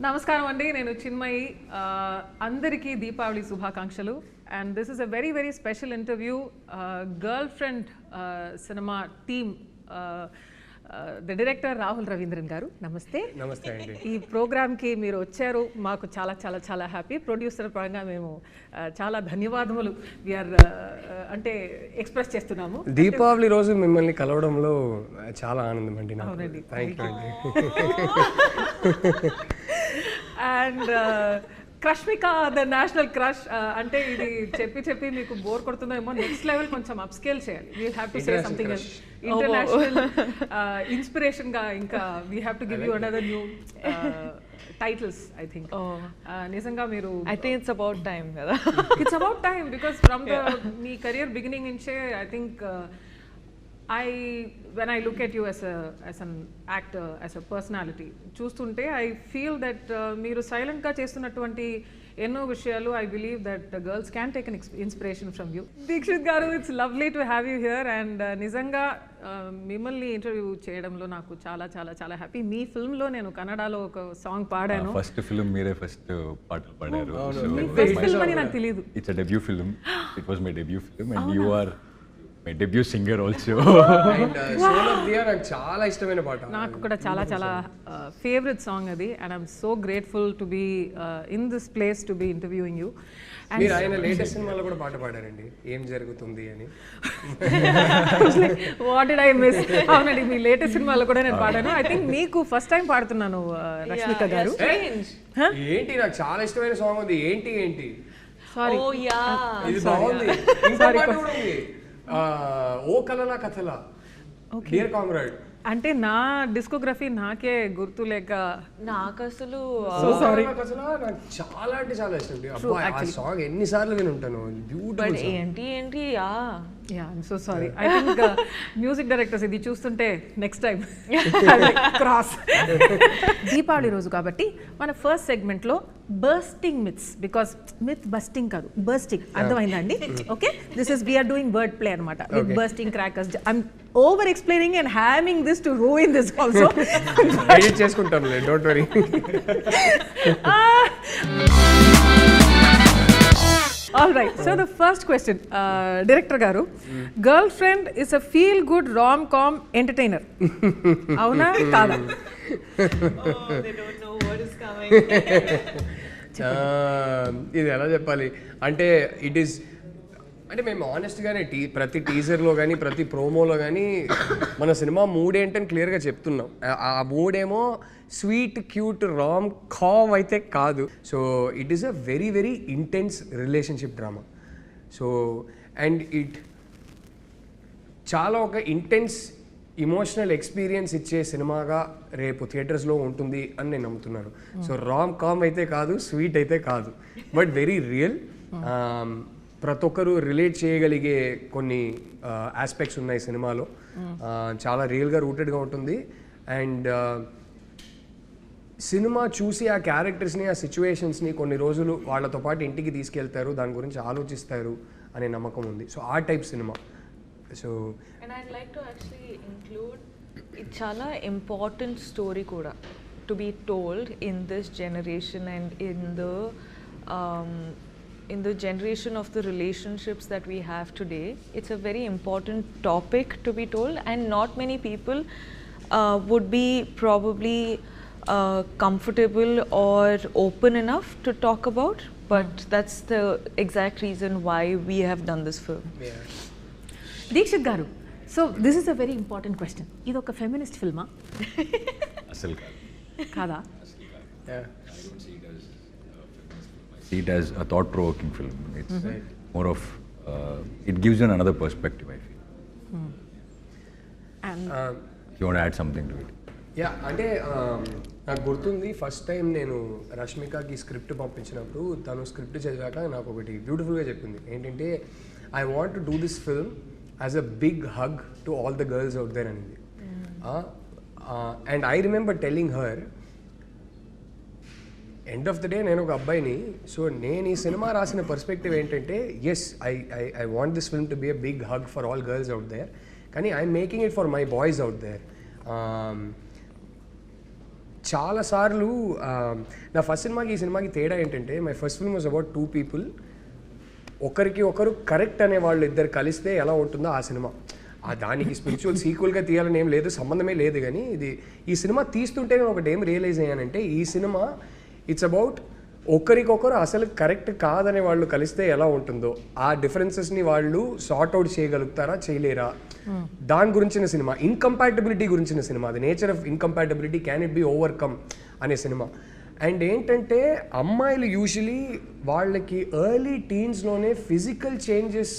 నమస్కారం అండి, నేను చిన్మయి. అందరికీ దీపావళి శుభాకాంక్షలు. And this is a very very special interview. Girl friend cinema team, the director Rahul Ravindran గారు, నమస్తే. నమస్తే అండి. ఈ ప్రోగ్రామ్కి మీరు వచ్చారు, మాకు చాలా చాలా చాలా హ్యాపీ. ప్రొడ్యూసర్ పరంగా మేము చాలా ధన్యవాదములు వీఆర్ అంటే ఎక్స్ప్రెస్ చేస్తున్నాము. దీపావళి రోజు మిమ్మల్ని కలవడంలో చాలా ఆనందం అండి. అవునండి, థ్యాంక్ యూ అండి. And Rashmika the national crush అంటే ఇది చెప్పి చెప్పి మీకు బోర్ కొడుతుందేమో. నెక్స్ట్ లెవెల్ కొంచెం అప్ స్కేల్ చేయాలి. We have to say something international inspiration గా. ఇంకా we have to give you another new titles. I think నిజంగా మీరు I think it's about time కదా. It's about time because from the మీ career beginning నుంచే I think when I look at you as an actor, as a personality, చూస్తుంటే I feel that మీరు silent గా చేస్తున్నటువంటి ఎన్నో విషయాలు I believe that the girls can take an inspiration from you. Dixit గారు, it's lovely to have you here. And నిజంగా మిమ్మల్ని interview చేయడంలో నాకు చాలా చాలా చాలా హ్యాపీ. మీ ఫిల్మ్ లో నేను కన్నడలో ఒక సాంగ్ పాడాను. ఫస్ట్ ఫిల్మ్ మీరే ఫస్ట్ పాటలు పాడారు. ఫస్ట్ ఫిల్మ్ అని నాకు తెలియదు. It's a debut film. It was my debut film and you are my debut singer also. And soul of the year నాకు చాలా ఇష్టమైన పాట. నాకు కూడా చాలా చాలా ఫేవరెట్ సాంగ్ అది. And I'm so grateful to be in this place to be interviewing you. మీరు ఆయన లేటెస్ట్ సినిమాలో కూడా పాట పాడారండి, ఏం జరుగుతుంది అని. What did I miss? అవునండి, మీ లేటెస్ట్ సినిమాలో కూడా నేను పాడాను. ఐ థింక్ మీకు ఫస్ట్ టైం పాడుతున్నాను రష్మిక గారు. ఏంటి, నాకు చాలా ఇష్టమైన సాంగ్ ఉంది. ఏంటి ఏంటి సారీ, ఇది బాగుంది. ఇంకో పాట కూడా ఉంది, ఓ కలలా కథలా, డియర్ కామ్రేడ్. అంటే నా డిస్కోగ్రఫీ నాకే గుర్తు లేక నాకు అసలు నాకు చాలా అంటే చాలా ఇష్టం. అబ్బా, ఆ సాంగ్ ఎన్నిసార్లు విని ఉంటాను. బ్యూటిఫుల్. ఏంటి ఏంటి yeah I'm so sorry. I think music directors ఇది చూస్తుంటే నెక్స్ట్ టైం క్రాస్. దీపావళి రోజు కాబట్టి మన ఫస్ట్ సెగ్మెంట్ లో bursting myths, because myth busting కాదు, బర్స్టింగ్. అర్థమైందండి? Okay, this is we're doing word play అనమాట with bursting crackers. I'm over explaining and having this to ruin this also. Edit చేసుకుంటాం, don't worry. All right, so the first question, director garu, girlfriend is a feel good rom-com entertainer. Avuna kada? they don't know what is coming. ఇది ఎలా చెప్పాలి అంటే, it is అంటే మేము ఆనెస్ట్గానే ప్రతి టీజర్లో కానీ ప్రతి ప్రోమోలో కానీ మన సినిమా మూడ్ ఏంటని క్లియర్గా చెప్తున్నాం. ఆ మూడేమో స్వీట్ క్యూట్ రామ్ కామ్ అయితే కాదు. So it is a very very intense relationship drama. So and it చాలా ఒక ఇంటెన్స్ ఇమోషనల్ ఎక్స్పీరియన్స్ ఇచ్చే సినిమాగా రేపు థియేటర్స్లో ఉంటుంది అని నేను నమ్ముతున్నాను. సో రామ్ కామ్ అయితే కాదు, స్వీట్ అయితే కాదు, బట్ వెరీ రియల్. ప్రతి ఒక్కరు రిలేట్ చేయగలిగే కొన్ని ఆస్పెక్ట్స్ ఉన్నాయి సినిమాలో. చాలా రియల్గా రూటెడ్గా ఉంటుంది. అండ్ సినిమా చూసి ఆ క్యారెక్టర్స్ని, ఆ సిచ్యువేషన్స్ని కొన్ని రోజులు వాళ్ళతో పాటు ఇంటికి తీసుకెళ్తారు, దాని గురించి ఆలోచిస్తారు అనే నమ్మకం ఉంది. సో ఆ type cinema. So and I'd like to actually include it's chala important story kuda to be told in this generation and in the generation of the relationships that we have today. It's a very important topic to be told, and not many people would be probably comfortable or open enough to talk about, but that's the exact reason why we have done this film. Dikshit garu, so this is a very important question. ఇది ఒక feminist ఫిల్మా? అసలు కాదా? see it as a thought provoking film. It's more of it gives you another perspective, I feel. And If you want to add something to it. Yeah, అంటే నాకు గుర్తుంది first time నేను రష్మికకి script పంపించినప్పుడు తను script చదివాక నాకు ఒకటి బ్యూటిఫుల్గా చెప్పింది. ఏంటంటే, I want to do this film as a big hug to all the girls out there అనేది. And I remember telling her, end of the day నేను ఒక అబ్బాయిని, సో నేను ఈ సినిమా రాసిన పర్స్పెక్టివ్ ఏంటంటే, yes I want this film to be a big hug for all girls out there, కానీ I'm making it for my boys out there. చాలాసార్లు నా ఫస్ట్ సినిమాకి ఈ సినిమాకి తేడా ఏంటంటే my first film was about 2 people. ఒకరికి ఒకరు కరెక్ట్ అనే వాళ్ళు ఇద్దరు కలిస్తే ఎలా ఉంటుందో ఆ సినిమా. దానికి స్పిరిచువల్ సీక్వెల్గా తీయాలని ఏం లేదు, సంబంధమే లేదు. కానీ ఈ సినిమా తీస్తుంటే నేను ఒకటి ఏం రియలైజ్ అయ్యానంటే ఈ సినిమా ఇట్స్ అబౌట్ ఒకరికొకరు అసలు కరెక్ట్ కాదనే వాళ్ళు కలిస్తే ఎలా ఉంటుందో, ఆ డిఫరెన్సెస్ని వాళ్ళు సార్ట్ అవుట్ చేయగలుగుతారా చేయలేరా, దాని గురించిన సినిమా. ఇన్కంపాటబిలిటీ గురించిన సినిమా. The nature of incompatibility, can it be overcome అనే సినిమా. అండ్ ఏంటంటే అమ్మాయిలు యూజువలీ వాళ్ళకి ఎర్లీ టీన్స్లోనే physical changes,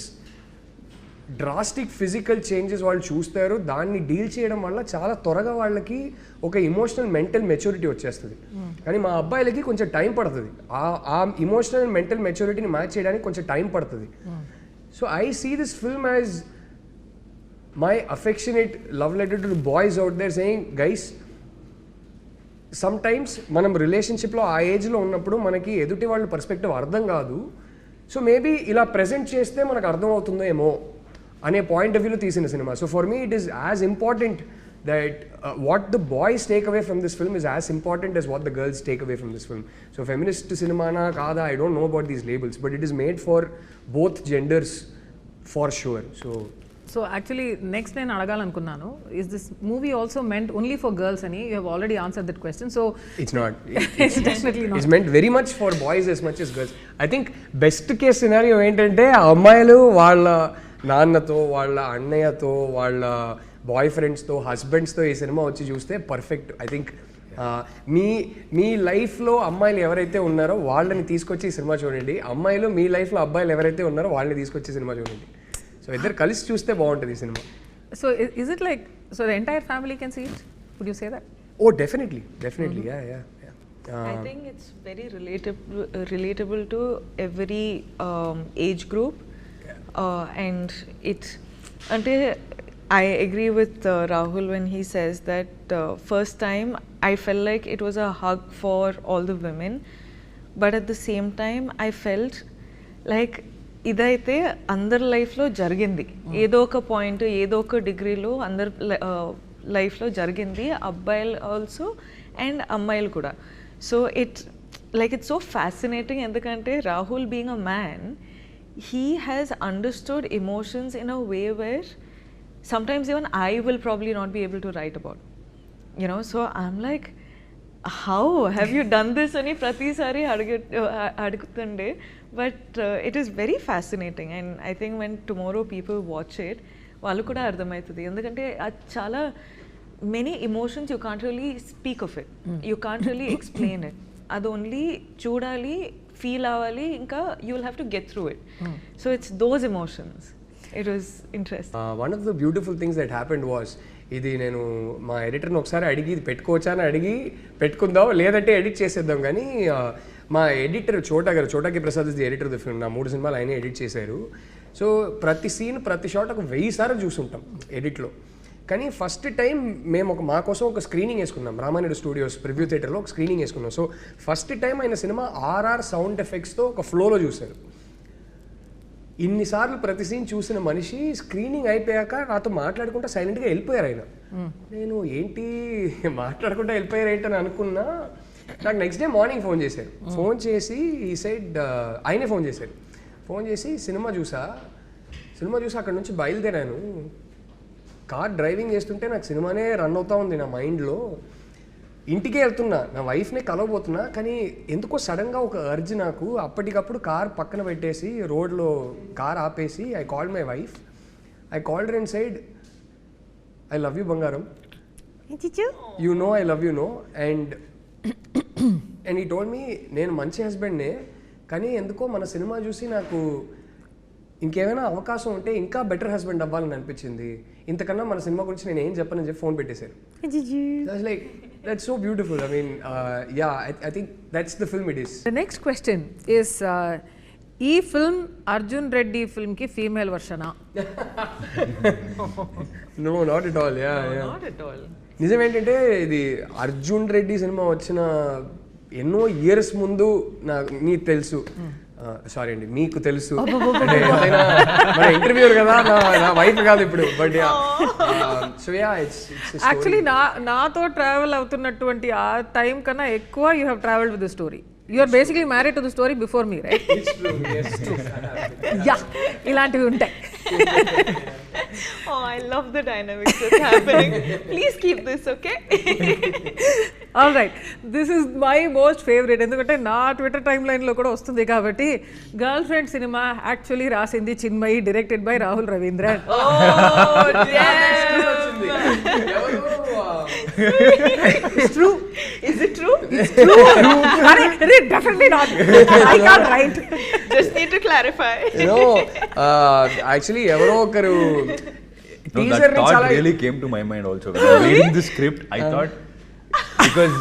drastic physical changes వాళ్ళు చూస్తారు. దాన్ని డీల్ చేయడం వల్ల చాలా త్వరగా వాళ్ళకి ఒక ఇమోషనల్ మెంటల్ మెచ్యూరిటీ వచ్చేస్తుంది. కానీ మా అబ్బాయిలకి కొంచెం టైం పడుతుంది. ఆ ఇమోషనల్ మెంటల్ మెచ్యూరిటీని మ్యాచ్ చేయడానికి కొంచెం టైం పడుతుంది. So I see this film as my affectionate love letter to the boys out there saying, guys, sometimes మనం రిలేషన్షిప్లో ఆ ఏజ్లో ఉన్నప్పుడు మనకి ఎదుటి వాళ్ళ పర్స్పెక్టివ్ అర్థం కాదు. సో మేబీ ఇలా ప్రెజెంట్ చేస్తే మనకు అర్థం అవుతుందో ఏమో అనే పాయింట్ ఆఫ్ వ్యూలో తీసిన సినిమా. So for me it is as important that what the boys take away from this film is as important as what the girls take away from this film. So feminist సినిమానా కాదా, I don't know about these labels, but it is made for both genders for sure. So actually next నేను అడగాలనుకున్నాను, is this movie also meant only for girls అని? You have already answered that question. So it's not. It's definitely not. It's meant very much for boys as much as girls. I think best case scenario ఏంటంటే ఆ అమ్మాయిలు వాళ్ళ నాన్నతో, వాళ్ళ అన్నయ్యతో, వాళ్ళ bye ఫ్రెండ్స్తో, హస్బెండ్స్తో ఈ సినిమా వచ్చి చూస్తే పర్ఫెక్ట్. ఐ థింక్ మీ లైఫ్లో అమ్మాయిలు ఎవరైతే ఉన్నారో వాళ్ళని తీసుకొచ్చి ఈ సినిమా చూడండి. అమ్మాయిలు మీ లైఫ్లో అబ్బాయిలు ఎవరైతే ఉన్నారో వాళ్ళని తీసుకొచ్చి సినిమా చూడండి. సో ఇద్దరు కలిసి చూస్తే బాగుంటుంది ఈ సినిమా. So is it like, so the entire family can see it? Would you say that? Oh definitely, yeah. I think it's very relatable to every age group. And I agree with Rahul when he says that first time I felt like it was a hug for all the women, but at the same time I felt like ఇదైతే అందరి లైఫ్లో జరిగింది, ఏదో ఒక point, ఏదో ఒక డిగ్రీలో అందరి లైఫ్లో జరిగింది, అబ్బాయిలు ఆల్సో అండ్ అమ్మాయిలు కూడా. సో ఇట్స్ సో ఫ్యాసినేటింగ్, ఎందుకంటే Rahul being a man, he has understood emotions in a way where sometimes even I will probably not be able to write about, you know. So I'm like, how have you done this? Ani prati sari adugutunde, but it is very fascinating, and I think when tomorrow people watch it, vallu kuda ardhamaitadi, endukante chala many emotions you can't really speak of it, you can't really explain it, adu only chudali, feel avali, inka you will have to get through it. So it's those emotions. It was interesting. One of the beautiful things that happened was, ఇది నేను మా ఎడిటర్ని ఒకసారి అడిగి ఇది పెట్టుకోవచ్చా అని అడిగి పెట్టుకుందాం, లేదంటే ఎడిట్ చేసేద్దాం. కానీ మా editor Chota K Prasad is the editor of the film. నా 3 సినిమాలు ఆయనే ఎడిట్ చేశారు. సో ప్రతి సీన్, ప్రతి షాట్ ఒక 1000 సార్లు చూసుంటాం ఎడిట్లో. కానీ ఫస్ట్ టైం మేము మా కోసం ఒక స్క్రీనింగ్ వేసుకున్నాం, రామానాయుడు స్టూడియోస్ ప్రివ్యూ థియేటర్లో ఒక స్క్రీనింగ్ వేసుకున్నాం. సో ఫస్ట్ టైం ఆయన సినిమా ఆర్ఆర్ సౌండ్ ఎఫెక్ట్స్తో ఒక ఫ్లోలో చూశారు. ఇన్నిసార్లు ప్రతి సీన్ చూసిన మనిషి స్క్రీనింగ్ అయిపోయాక నాతో మాట్లాడుకుంటా సైలెంట్గా వెళ్ళిపోయారు ఆయన. నేను ఏంటి మాట్లాడుకుంటా వెళ్ళిపోయారు ఏంటని అనుకున్నా. నాకు నెక్స్ట్ డే మార్నింగ్ ఫోన్ చేశారు. ఫోన్ చేసి ఈ సైడ్ ఆయనే ఫోన్ చేసి సినిమా చూసా అక్కడ నుంచి బయలుదేరాను, కార్ డ్రైవింగ్ చేస్తుంటే నాకు సినిమానే రన్ అవుతా ఉంది నా మైండ్లో. ఇంటికే వెళ్తున్నా, నా వైఫ్నే కలవబోతున్నా, కానీ ఎందుకో సడన్గా ఒక అర్జ్ నాకు. అప్పటికప్పుడు కార్ పక్కన పెట్టేసి రోడ్లో కార్ ఆపేసి I called my wife. I called her and said, I love you బంగారం, you know I love you know. And ఈ టోల్డ్ మీ, నేను మంచి హస్బెండ్నే, కానీ ఎందుకో మన సినిమా చూసి నాకు ఇంకేమైనా అవకాశం ఉంటే ఇంకా బెటర్ హస్బెండ్ అవ్వాలని అనిపించింది. ఇంతకన్నా మన సినిమా గురించి నేను ఏం చెప్పనని చెప్పి ఫోన్ పెట్టేశారు. Like that's so beautiful. I mean, I think that's the film it is. The next question is, ee film Arjun Reddy film ki female version ah? No, not at all. Yeah. Not at all. నిజం ఏంటంటే ఇది Arjun Reddy cinema వచ్చిన ఎన్నో years ముందు నీకు తెలుసు sorry అండి, మీకు తెలుసు అంటే ఎంతైనా మన ఇంటర్వ్యూర్ కదా, నా వైఫ్ కాదు ఇప్పుడు, but so yeah it's actually నాతో ట్రావెల్ అవుతున్నటువంటి ఆ టైం కన్నా ఎక్కువ you have travelled with the story. You are basically married to the story before me, right? Yeah, ఇలాంటివి ఉంటాయి. Oh, I love the dynamics that's happening. Please keep this, okay? All right, this is my most favourite. ఎందుకంటే నా Twitter time లైన్లో కూడా వస్తుంది కాబట్టి. Girl friend cinema actually రాసింది Chinmayi, directed by Rahul Ravindran. Oh, yes. It's true. Is it true? It's true. Definitely not. I can't write. Just need to clarify. Actually ఎవరో ఒకరు No, that thought really came to my mind also. When I was reading the script, I thought, because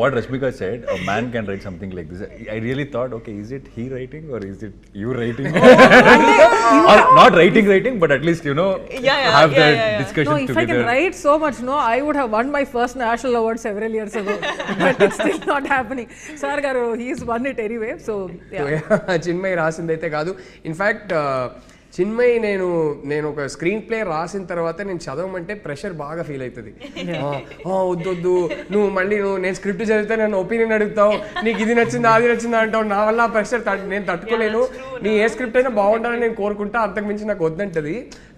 what Rashmika said, a man can write something like this. I really thought, okay, is it he writing or is it you writing? Or not writing, but at least, have that discussion No, if together. I can write so much, I would have won my first national award several years ago. But it's still not happening. Sir garu, he's won it anyway. So, yeah. Chinmayi రాసింది అయితే కాదు. In fact Chinmayi నేను ఒక screen play రాసిన తర్వాత నేను చదవమంటే pressure బాగా feel అవుతుంది. వద్దు నేను స్క్రిప్ట్ చదివితే నన్ను ఒపీనియన్ అడుగుతావు, నీకు ఇది నచ్చిందా అది నచ్చిందా అంటావు, నా వల్ల ఆ ప్రెషర్ నేను తట్టుకోలేను, నీ ఏ స్క్రిప్ట్ అయినా బాగుండాలని నేను కోరుకుంటా, అంతకుమించి నాకు వద్దంటది.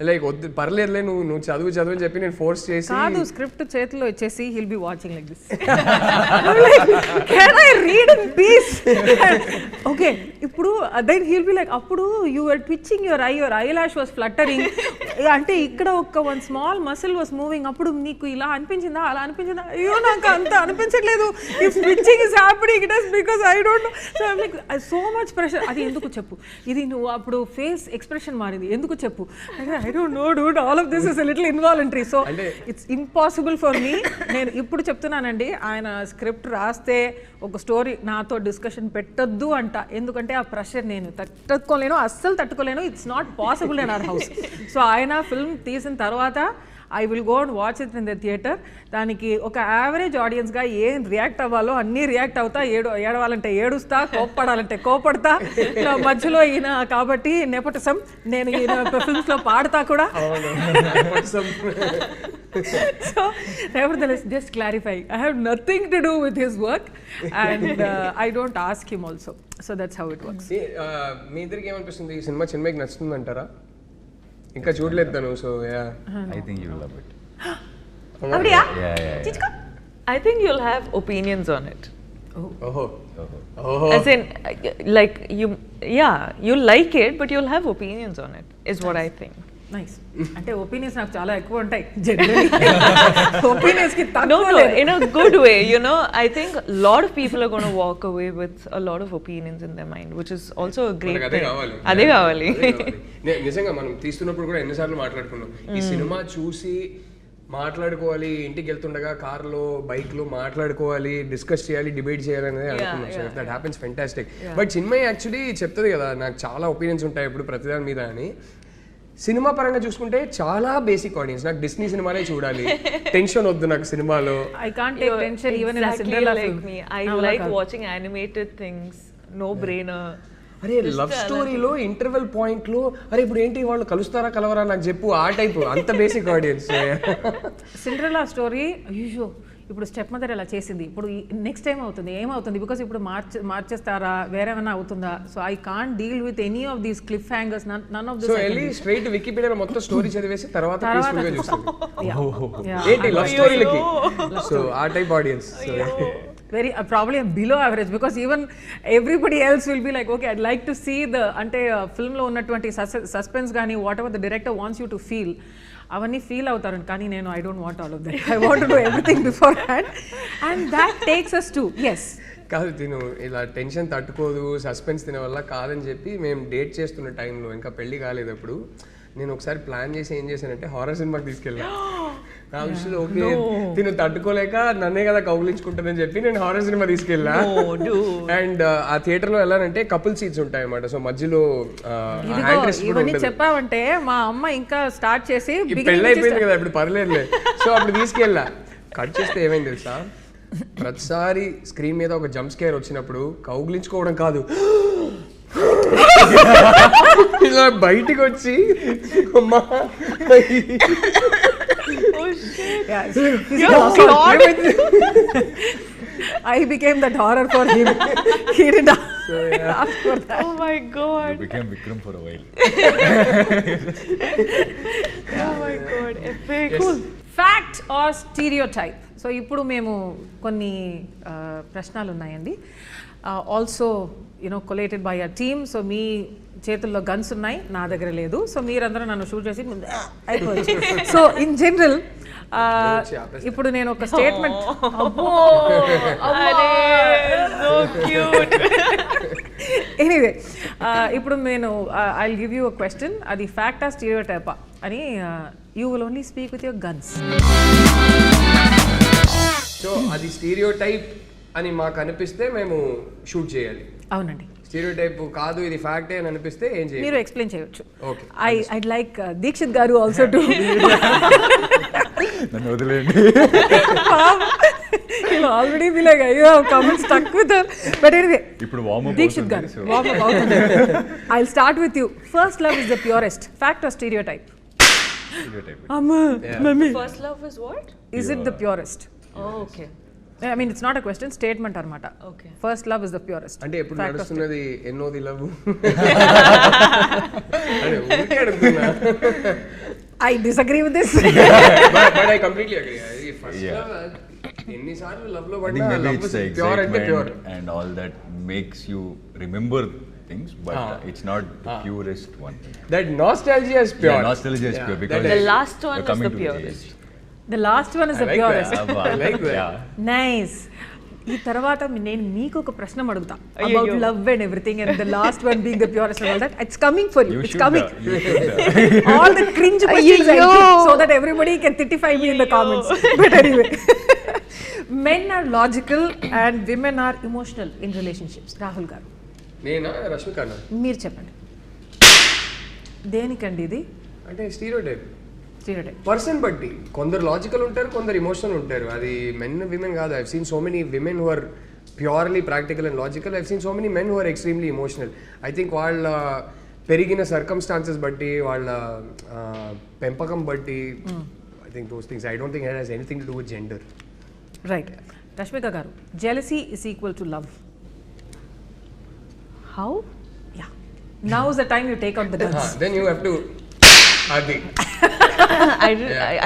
లైక్ వద్దు, పర్లేదులే, నువ్వు చదువు అని చెప్పి నేను ఫోర్స్ చేసి, కాదు స్క్రిప్ట్ చేతిలో ఇచ్చేసి he'll be watching like this. Can I read in peace? Okay, ఇప్పుడు then he'll be like, అప్పుడు you were twitching your eyelash was fluttering, అంటే ఇక్కడ one small muscle was moving, అప్పుడు నీకు ఇలా అనిపించిందా అలా అనిపించిందా? అయ్యో నాకు అంత అనిపించట్లేదు, if twitching is happening it is because I don't know. So I'm like, so much pressure. అది ఎందుకు చెప్పు, ఇది నువ్వు అప్పుడు ఫేస్ ఎక్స్ప్రెషన్ మారింది ఎందుకు చెప్పు. I don't know dude, all of this is a little involuntary, so it's impossible for me. నేను ఇప్పుడు చెప్తున్నానండి, ఆయన స్క్రిప్ట్ రాస్తే ఒక స్టోరీ నాతో డిస్కషన్ పెట్టొద్దు అంట, ఎందుకంటే ఆ ప్రెషర్ నేను తట్టుకోలేను, అస్సలు తట్టుకోలేను. It's not possible in our house. So ఆయన ఫిల్మ్ తీసిన తర్వాత I will go and watch it in the theatre. దానికి ఒక యావరేజ్ ఆడియన్స్గా ఏం రియాక్ట్ అవ్వాలో అన్నీ రియాక్ట్ అవుతా, ఏడవాలంటే ఏడుస్తా, కోప్పడాలంటే కోపడతా. మధ్యలో ఈయన కాబట్టి నెపోటిజం, నేను ఈయన ఫిల్మ్స్లో పాడతా కూడా. So nevertheless, just clarify, I have nothing to do with his work and I don't ask him also. So that's how it works. మీ ఇద్దరికి ఏమనిపిస్తుంది, ఈ సినిమా చిన్మయికి నచ్చుతుంది అంటారా? ఇంకా చూడలేదు తను. So yeah, I think you will love it. Avriya? Yeah. I think you'll have opinions on it. ఓహో As in, like you'll like it, but you'll have opinions on it, is what I think. Nice. అంటే opinions నాకు చాలా ఎక్కువ ఉంటాయి generally. Opinions కి No, in a good way, I think a lot of people are going to walk away with a lot of opinions in their mind, which is also a great thing. అదే కావాలి. నిజంగా మనం తీస్తున్నప్పుడు కూడా ఎన్నిసార్లు మాట్లాడుకున్నాం, ఈ cinema చూసి మాట్లాడుకోవాలి, ఇంటికి వెళ్తుండగా కార్లో బైక్లో మాట్లాడుకోవాలి, డిస్కస్ చేయాలి, డిబేట్ చేయాలి అనేది అనుకున్నాం. So that happens fantastic. But Chinmayi actually చెప్తుంది కదా, నాకు చాలా ఒపీనియన్స్ ఉంటాయి ఇప్పుడు ప్రతిదాని మీద అని. సినిమా పరంగా చూసుకుంటే చాలా బేసిక్ ఆడియన్స్, నాకు డిస్నీ సినిమాలే చూడాలి, టెన్షన్ వద్దు నాకు సినిమాలో. I can't take tension even in a Cinderella film. Like me, I like watching animated things, no brainer. అరే లవ్ స్టోరీలో ఇంటర్వెల్ పాయింట్ లో అరే ఇప్పుడు ఏంటి వాళ్ళు కలుస్తారా కలవరా నాకు చెప్పు, ఆ టైప్, అంత బేసిక్ ఆడియన్స్. సిండ్రెల్లా స్టోరీ అయ్యో ఇప్పుడు స్టెప్ మదర్ ఎలా చేసింది, ఇప్పుడు నెక్స్ట్ టైం అవుతుంది ఏమవుతుంది, బికాస్ ఇప్పుడు మార్చేస్తారా వేరేమైనా అవుతుందా. So I can't deal with any of these cliffhangers, none of this. So వెళ్ళి స్ట్రైట్ వికీపీడియాలో మొత్తం స్టోరీ చదివేసి తర్వాత పీస్ఫుల్ గా చూస్తాం ఏంటి లవ్ స్టోరీలకి. సో ఆ type audience very probably below average, because even everybody else will be like, okay, I'd like to see the ante film lo unnatuvanti suspense gaani whatever the director wants you to feel avanni feel avutaru, kaani nenu I don't want all of that. I want to do everything beforehand and that takes us to yes. కాదు తిను ఇలా tension తట్టుకోదు, suspense తినే వల్ల కాదని చెప్పి మేము date చేస్తున్న టైంలో, ఇంకా పెళ్లి కాలేదు అప్పుడు, నేను ఒకసారి ప్లాన్ చేసి ఏం చేశానంటే హారర్ సినిమాకి తీసుకెళ్ళా. నా విషయంలో ఓకే తిను తట్టుకోలేక నన్నే కదా కౌగిలించుకుంటుందని చెప్పి నేను హారర్ సినిమా తీసుకెళ్ళా. అండ్ ఆ థియేటర్ లో వెళ్ళానంటే కపుల్ సీట్స్ ఉంటాయి అన్నమాట. సో మధ్యలో ఇవన్నీ చెప్పావంటే మా అమ్మ ఇంకా స్టార్ట్ చేసి పెళ్ళి అయిపోయింది కదా ఇప్పుడు పర్లేదులే. సో అప్పుడు తీసుకెళ్ళా. కట్ చేస్తే ఏమైంది తెలుసా, ప్రతిసారి స్క్రీన్ మీద ఒక జంప్ స్కేర్ వచ్చినప్పుడు కౌగిలించుకోవడం కాదు, ఇలా బయటికి వచ్చి అమ్మా Yeah, I became that horror for him. He didn't ask for that. Oh my god. You became Vikram for a while. Oh my god. Epic. Cool. Fact or stereotype? So ఇప్పుడు మేము కొన్ని ప్రశ్నలు ఉన్నాయండి. Also collated by a team. So మీ చేతుల్లో guns ఉన్నాయి, నా దగ్గర లేదు. సో మీరందరూ నన్ను షూట్ చేసి అయిపోవచ్చు. సో ఇన్ జనరల్ ఇప్పుడు నేను ఒక స్టేట్మెంట్ ఎనీవే ఇప్పుడు నేను I will give you a question. అది ఫ్యాక్టా స్టీరియోటైపా అని you will only speak with your guns. So అది స్టీరియోటైప్ అని మాకు అనిపిస్తే మేము షూట్ చేయాలి. అవునండి. స్టీరియోటైప్ కాదు ఇది ఫ్యాక్టే అని అనిపిస్తే ఏం చేయాలి? మీరు ఎక్స్ప్లెయిన్ చేయొచ్చు. ఓకే. ఐడ్ లైక్ దీక్షిత్ గారు ఆల్సో టు నన్ను వదిలేండి. ఆల్రెడీ be like అయ్యో comment stuck with her. But anyway ఇప్పుడు వార్మ్ అప్ దీక్షిత్ గారు వార్మ్ అప్ అవుతుంది. I will start with you. First love is the purest. Fact are stereotype? అమ్మా mummy, First love is what? is it the purest? Oh, okay. I mean it's not a question, statement అన్నమాట. Okay. First love is the purest. అంటే ఇప్పుడు నడుస్తున్నది ఎన్నోది love అంటే ఊరికే అడుగుతున్నా. I disagree with this. But I completely agree. First love ఎన్నిసార్లు love లో I think పడినా maybe love it's the pure అంటే pure. excitement and all that makes you remember things, but it's not the purest one. That nostalgia is pure. Yeah, nostalgia is pure because The last one you're is coming the to purest. age. The last one is the purest. I like that. Yeah. Nice. ఈ తర్వాత నేను మీకు ఒక ప్రశ్న అడుగుతా about love and everything and the last one being the purest and all that. It's coming for you. You it's should, coming. you should. All the cringe questions I keep so that everybody can titify me in the comments. But anyway, men are logical and women are emotional in relationships. Rahul garu, నేనా రష్మిక అన్న మీరు చెప్పండి దేనికండి ఇది? అంటే stereotype stereotype person బట్టి. కొందరు logical ఉంటారు, కొందరు ఎమోషనల్ ఉంటారు. అది మెన్ విమెన్ కాదు. I've seen so many women who are purely practical and logical. I've seen so many men who are extremely emotional. I think వాళ్ళ పెరిగిన సర్కమ్స్టాన్సెస్ బట్టి, వాళ్ళ పెంపకం బట్టి, I think those things. I don't think it has anything to do with gender. Right. Rashmika garu, jealousy is equal to love. How? Yeah. Now is the time you take out the guns. Then you have to అది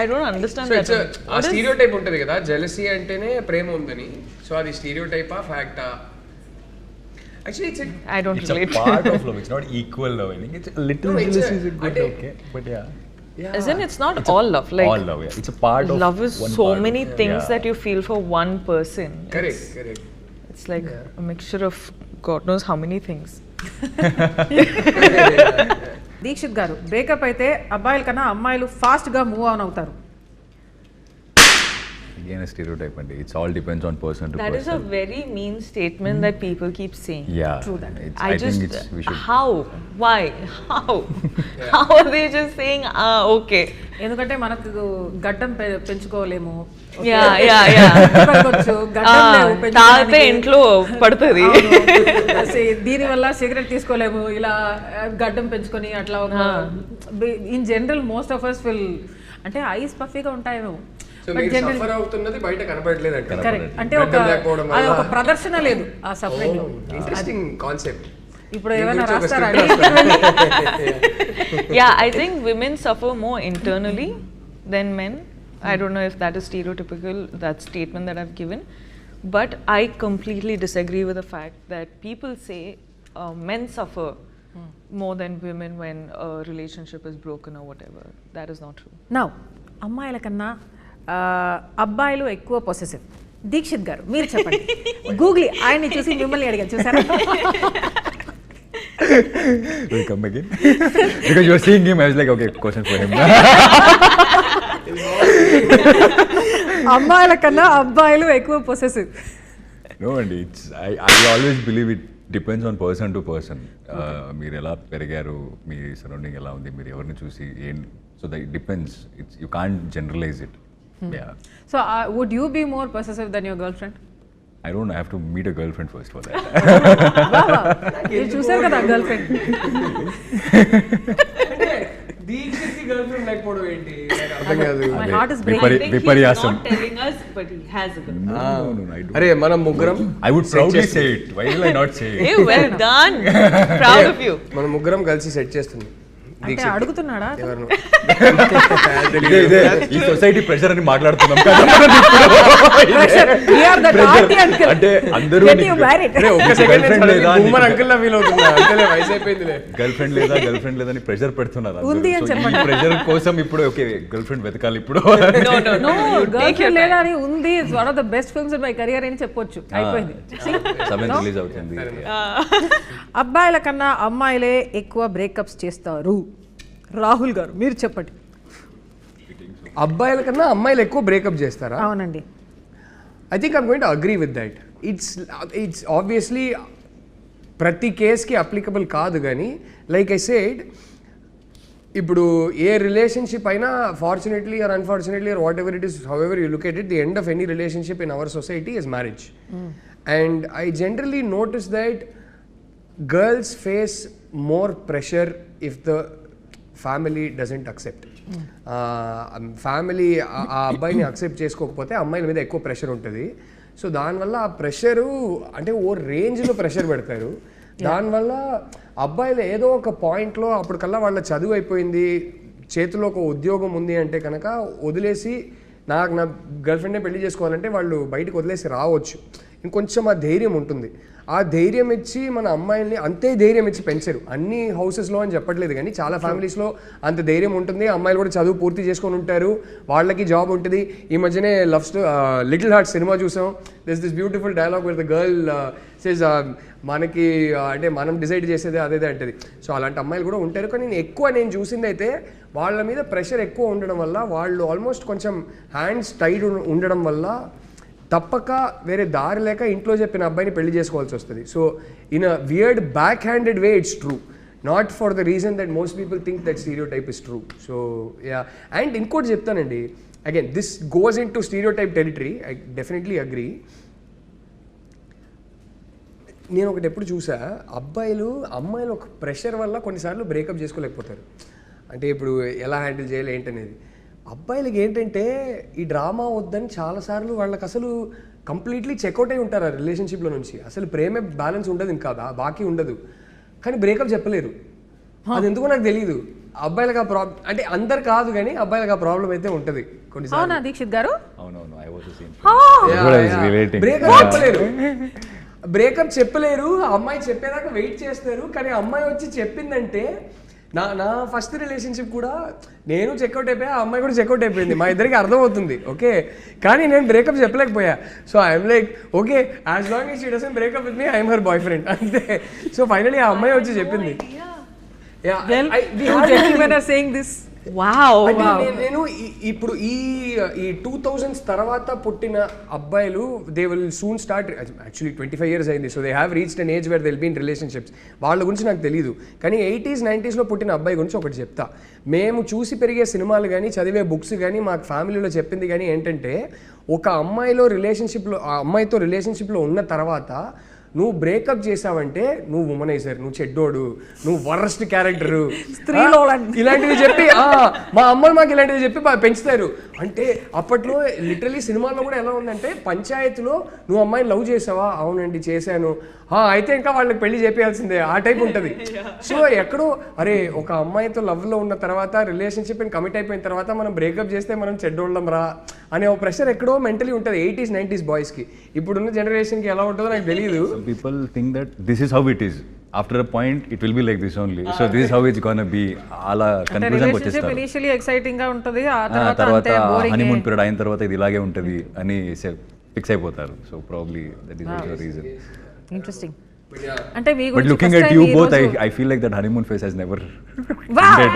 I don't understand so that. It's ఆ stereotype ఉంటుంది కదా, jealousy అంటేనే ప్రేమ ఉందని. So అది స్టీరియోటైపా ఫ్యాక్టా? Actually, I don't It's a relate. part of love. It's not equal love. I think it's a little No, it's jealousy a- is good, I- okay, but yeah. Isn't it's not all love? Like All love, yeah. It's a part of love is one so part many of, things yeah. that you feel for one person. Correct correct. It's like a mixture of God knows how many things. Deekshith garu, breakup అయితే అబ్బాయిల కన్నా అమ్మాయిలు ఫాస్ట్గా move on అవుతారు. Again, a stereotype, and it's all depends on person to That person. is a very mean statement that people keep saying. Yeah. True that. I think it's we should. How? Why? How? How are they just saying, okay? ఎందుకంటే మనకు గడ్డం పెంచుకోలేము. Yeah. పెరగొచ్చు, గడ్డం లేవు తాగితే పెంచుకోవడానికి. ఇంట్లో పడుతుంది. దీని వల్ల సిగరెట్ తీసుకోలేము, ఇలా గడ్డం పెంచుకొని అట్లా ఒక in general most of us will అంటే ఐస్ పఫీగా ఉంటాయేమో. సో మీరు సఫర్ అవుతున్నది బయట కనబడలేదు అంటే. కరెక్ట్. అంటే ఒక అది ఒక ప్రదర్శన లేదు ఆ సఫరింగ్ లో. Interesting concept. ఇప్పుడు ఏమైనా రాస్తారా? Yeah, I think women suffer more internally than men. I don't know if that is stereotypical, that statement that I've given, but I completely disagree with the fact that people say men suffer more than women when a relationship is broken or whatever. That is not true. Now అమ్మాయిల కన్నా అబ్బాయిలు ఎక్కువ possessive. Dixit గారు మీరు చెప్పండి. Google ఆయన్ని చూసి మిమ్మల్ని అడిగాను, చూసారా? Will come again because you were seeing him. I was like, okay, question for him. అమ్మాయిల కన్నా అబ్బాయిలు ఎక్కువ possessive. No, and it's I always believe it depends on person to person. మీరు ఎలా పెరిగారు, మీ సరౌండింగ్ ఎలా ఉంది, మీరు ఎవరిని చూసి ఏం, so that it depends. It's you can't generalize it. Yeah. So would you be more possessive than your girlfriend? I don't know, I have to meet a girlfriend first for that. మీరు చూసారు కదా girl friend. Dixit కి girl friend లేకపోవడం ఏంటి నాకు అర్థం కాదు. My heart is breaking. I think he's విపర్యాసం. not telling us, but he has a girl. No, I don't. అరే మనం ముగ్గురం I would proudly say it. Why will I not say it? Hey, well done. Proud of you. మనం ముగ్గురం కలిసి set చేస్తున్నాం. అంటే అడుగుతున్నాడా? ఎవరు ఇదే ఈ సొసైటీ ప్రెషర్ అని మాట్లాడుతున్నాం కదా. We are the naughty uncle. అంటే అందరూ Get you married. ఒక్క సెకండ్ ఉమ్మర్ అంకుల్ లా ఫీల్ అవుతున్నా. అంతేలే వయసు అయిపోయిందిలే. గర్ల్ ఫ్రెండ్ లేదా అని ప్రెషర్ పెడుతున్నారు. ఉంది అని చెప్పండి. ప్రెషర్ కోసం ఇప్పుడు ఓకే గర్ల్ ఫ్రెండ్ వెతకాలి ఇప్పుడు. No, గర్ల్ ఫ్రెండ్ లేదా అని ఉంది. It's one of the best films in my career అని చెప్పొచ్చు. అయిపోయింది. సెవెన్ రిలీజ్ అవుతుంది. అబ్బాయిల కన్నా అమ్మాయిలే ఎక్కువ బ్రేకప్స్ చేస్తారు. రాహుల్ గారు మీరు చెప్పండి. అబ్బాయిల కన్నా అమ్మాయిలు ఎక్కువ బ్రేకప్ చేస్తారా? అవునండి. I think I'm going to agree with that. It's obviously ప్రతి కేస్కి అప్లికబుల్ కాదు, కానీ లైక్ ఐ సెడ్, ఇప్పుడు ఏ రిలేషన్షిప్ అయినా fortunately are unfortunately are what ever it is, how ever you look at it, the end of any relationship in our society is marriage. And I generally notice that girls face more pressure if the family doesn't accept. Family ఆ అబ్బాయిని accept చేసుకోకపోతే అమ్మాయిల మీద ఎక్కువ pressure ఉంటుంది. So దానివల్ల ఆ pressure అంటే ఓ రేంజ్లో ప్రెషర్ పెడతారు. దానివల్ల అబ్బాయిలు ఏదో ఒక పాయింట్లో అప్పటికల్లా వాళ్ళ చదువు అయిపోయింది, చేతిలో ఒక ఉద్యోగం ఉంది అంటే కనుక వదిలేసి నా గర్ల్ ఫ్రెండ్నే పెళ్లి చేసుకోవాలంటే వాళ్ళు బయటకు వదిలేసి రావచ్చు. ఇంకొంచెం ఆ ధైర్యం ఉంటుంది. ఆ ధైర్యం ఇచ్చి మన అమ్మాయిల్ని అంతే ధైర్యం ఇచ్చి పెంచరు. అన్ని హౌసెస్లో అని చెప్పట్లేదు, కానీ చాలా ఫ్యామిలీస్లో అంత ధైర్యం ఉంటుంది. అమ్మాయిలు కూడా చదువు పూర్తి చేసుకొని ఉంటారు, వాళ్ళకి జాబ్ ఉంటుంది. ఈ మధ్యనే లిటిల్ హార్ట్ సినిమా చూసాం. This beautiful dialogue with the girl says మనకి అంటే మనం డిసైడ్ చేసేది అదే అంటది. సో అలాంటి అమ్మాయిలు కూడా ఉంటారు. కానీ నేను చూసింది అయితే వాళ్ళ మీద ప్రెషర్ ఎక్కువ ఉండడం వల్ల, వాళ్ళు ఆల్మోస్ట్ కొంచెం హ్యాండ్స్ టైడ్ ఉండడం వల్ల తప్పక వేరే దారి లేక ఇంట్లో చెప్పిన అబ్బాయిని పెళ్లి చేసుకోవాల్సి వస్తుంది. So in a weird back handed way it's true, not for the reason that most people think that stereotype is true. So yeah, and ఇంకోటి చెప్తానండి, again this goes in to stereotype territory. I definitely agree. నేను ఒకటి ఎప్పుడు చూసా, అమ్మాయిలు ఒక pressure వల్ల కొన్నిసార్లు బ్రేకప్ చేసుకోలేకపోతారు. అంటే ఇప్పుడు ఎలా హ్యాండిల్ చేయాలి ఏంటనేది. అబ్బాయిలకి ఏంటంటే ఈ డ్రామా వద్దని చాలాసార్లు వాళ్ళకి అసలు కంప్లీట్లీ చెక్అవుట్ అయి ఉంటారు ఆ రిలేషన్షిప్లో నుంచి. అసలు ప్రేమే బ్యాలెన్స్ ఉండదు, ఇంకా బాకీ ఉండదు, కానీ బ్రేకప్ చెప్పలేరు. అది ఎందుకో నాకు తెలియదు. అబ్బాయిలకు ఆ ప్రాబ్లం అంటే అందరు కాదు, కానీ అబ్బాయిలకు ఆ ప్రాబ్లం అయితే ఉంటుంది కొన్నిసార్లు. అవునా దీక్షిత్ గారు? అవునవును, I was the same. Breakup చెప్పలేరు. అమ్మాయి చెప్పేదాకా వెయిట్ చేస్తారు, కానీ అమ్మాయి వచ్చి చెప్పిందంటే నా ఫస్ట్ రిలేషన్షిప్ కూడా నేను చెక్అవుట్ అయిపోయా, ఆ అమ్మాయి కూడా చెక్అవుట్ అయిపోయింది. మా ఇద్దరికి అర్థమవుతుంది, ఓకే, కానీ నేను బ్రేకప్ చెప్పలేకపోయా. So I'm like okay, as long as she doesn't breakup with me, I'm her boyfriend అంతే. సో ఫైనలీ ఆ అమ్మాయి వచ్చి చెప్పింది. నేను ఇప్పుడు ఈ 2000s తర్వాత పుట్టిన అబ్బాయిలు they will soon start, actually 25 years అయింది. So they have reached an age where they will be in relationships. వాళ్ళ గురించి నాకు తెలియదు, కానీ 80s 90sలో పుట్టిన అబ్బాయి గురించి ఒకటి చెప్తా. మేము చూసి పెరిగే సినిమాలు కానీ చదివే బుక్స్ కానీ మాకు ఫ్యామిలీలో చెప్పింది కానీ ఏంటంటే, ఒక అమ్మాయితో రిలేషన్షిప్లో ఉన్న తర్వాత నువ్వు బ్రేకప్ చేసావంటే నువ్వు ఉమనైజర్, నువ్వు చెడ్డోడు, నువ్వు వరస్ట్ క్యారెక్టరు, ఇలాంటివి చెప్పి మా అమ్మలు మాకు ఇలాంటివి చెప్పి పెంచుతారు. అంటే అప్పట్లో లిటరలీ సినిమాల్లో కూడా ఎలా ఉందంటే, పంచాయతీలో నువ్వు అమ్మాయిని లవ్ చేసావా, అవునండి చేశాను, అయితే ఇంకా వాళ్ళకి పెళ్లి చేయాల్సిందే, ఆ టైప్ ఉంటుంది. సో ఎక్కడో అరే ఒక అమ్మాయితో లవ్లో ఉన్న తర్వాత రిలేషన్షిప్ కమిట్ అయిపోయిన తర్వాత మనం బ్రేకప్ చేస్తే మనం చెడ్డోళ్ళం రా అనే ఒక ప్రెషర్ ఎక్కడో మెంటలీ ఉంటుంది 80s 90s బాయ్స్కి. ఇప్పుడున్న జనరేషన్కి ఎలా ఉంటుందో నాకు తెలియదు. People think that this is how it is. After a point, it will be like this only. So this is how it's gonna be. అలా కన్క్లూజన్ వచ్చేస్తారు. ఇనిషియల్లీ ఎక్సైటింగ్ గా ఉంటది, ఆ తర్వాత హనీమూన్ పీరియడ్ అయిన తర్వాత ఇది ఇలాగే ఉంటది అని ఫిక్స్ అయిపోతారు. So probably that is also reason. Interesting. అంటే మీ గురించి, but looking at you both, I feel like that honeymoon phase has never ended.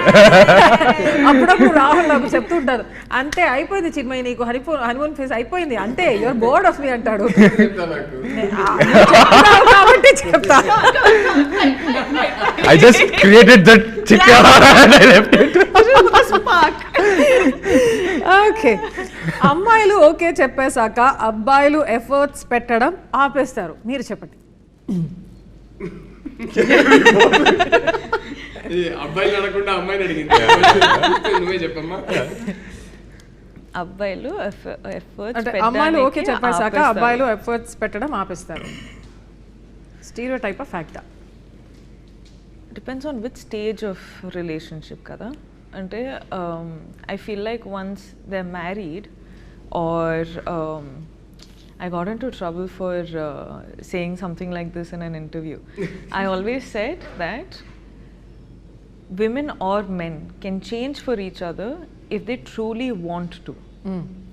అప్పుడప్పుడు రాహుల్ నాకు చెప్తుంటారు, అంతే అయిపోయింది చిన్మయి, నీకు హనీమూన్ ఫేజ్ అయిపోయింది, అంతే యువర్ బోర్డ్ ఆఫ్ మీ అంటాడు. కాబట్టి చెప్తా. I just created that chicken and I left it. Okay. అమ్మాయిలు ఓకే చెప్పేశాక అబ్బాయిలు ఎఫర్ట్స్ పెట్టడం ఆపేస్తారు, మీరు చెప్పండి. అబ్బాయిలు అడగకుండా అమ్మాయిని అడిగింది, నువ్వే చెప్పమ్మా. అబ్బాయిలు అమ్మాయిలు ఓకే చెప్పేశాక అబ్బాయిలు ఎఫర్ట్స్ పెట్టడం ఆపేస్తారు, స్టీరియోటైప్ ఆఫ్ ఫ్యాక్టా? Depends on which stage of relationship kada. Ante I feel like once they're married or I got into trouble for saying something like this in an interview. I always said that women or men can change for each other if they truly want to.